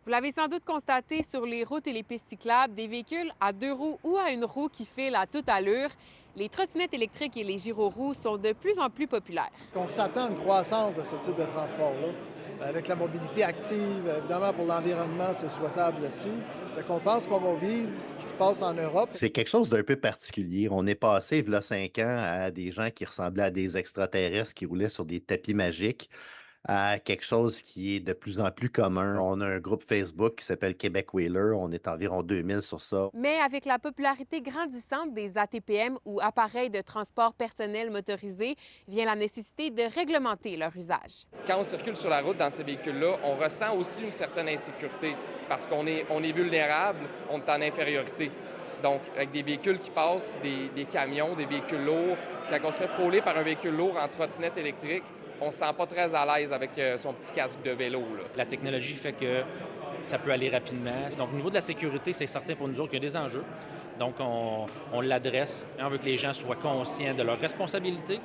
Vous l'avez sans doute constaté sur les routes et les pistes cyclables, des véhicules à deux roues ou à une roue qui filent à toute allure. Les trottinettes électriques et les gyroroues sont de plus en plus populaires. On s'attend à une croissance de ce type de transport-là. Avec la mobilité active, évidemment, pour l'environnement, c'est souhaitable aussi. Fait qu'on pense qu'on va vivre ce qui se passe en Europe. C'est quelque chose d'un peu particulier. On est passé, il y a 5 ans, à des gens qui ressemblaient à des extraterrestres qui roulaient sur des tapis magiques, à quelque chose qui est de plus en plus commun. On a un groupe Facebook qui s'appelle Québec Wheeler. On est environ 2000 sur ça. Mais avec la popularité grandissante des ATPM ou appareils de transport personnel motorisés, vient la nécessité de réglementer leur usage. Quand on circule sur la route dans ces véhicules-là, on ressent aussi une certaine insécurité parce qu'on est vulnérable, on est en infériorité. Donc, avec des véhicules qui passent, des camions, des véhicules lourds, quand on se fait frôler par un véhicule lourd en trottinette électrique, on ne se sent pas très à l'aise avec son petit casque de vélo, là. La technologie fait que ça peut aller rapidement. Donc, au niveau de la sécurité, c'est certain pour nous autres qu'il y a des enjeux. Donc, on l'adresse. On veut que les gens soient conscients de leurs responsabilités,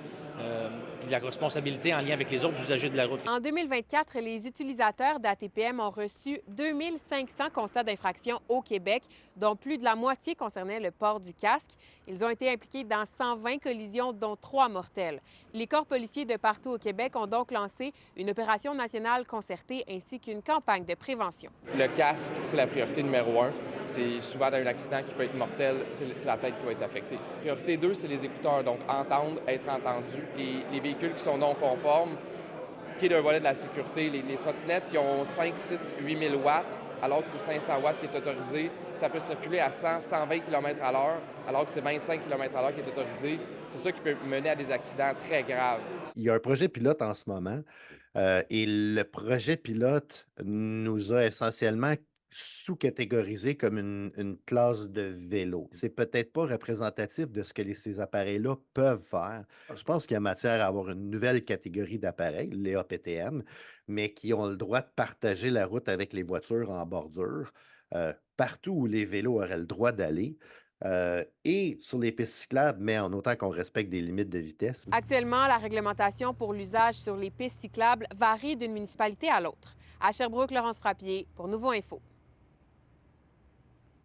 puis de la responsabilité en lien avec les autres usagers de la route. En 2024, les utilisateurs d'ATPM ont reçu 2500 constats d'infraction au Québec, dont plus de la moitié concernait le port du casque. Ils ont été impliqués dans 120 collisions, dont 3 mortelles. Les corps policiers de partout au Québec ont donc lancé une opération nationale concertée ainsi qu'une campagne de prévention. Le casque, c'est la priorité numéro 1. C'est souvent dans un accident qui peut être mortel, c'est la tête qui va être affectée. Priorité 2, c'est les écouteurs, donc entendre, être entendu. Les véhicules qui sont non conformes, qui est d'un volet de la sécurité, les trottinettes qui ont 5, 6, 8 000 watts, alors que c'est 500 watts qui est autorisé, ça peut circuler à 100, 120 km à l'heure, alors que c'est 25 km à l'heure qui est autorisé. C'est ça qui peut mener à des accidents très graves. Il y a un projet pilote en ce moment et le projet pilote nous a essentiellement sous-catégorisé comme une classe de vélo. C'est peut-être pas représentatif de ce que ces appareils-là peuvent faire. Je pense qu'il y a matière à avoir une nouvelle catégorie d'appareils, les APTM, mais qui ont le droit de partager la route avec les voitures en bordure, partout où les vélos auraient le droit d'aller. Et sur les pistes cyclables, mais en autant qu'on respecte des limites de vitesse. Actuellement, la réglementation pour l'usage sur les pistes cyclables varie d'une municipalité à l'autre. À Sherbrooke, Laurence Frappier pour Nouveau Info.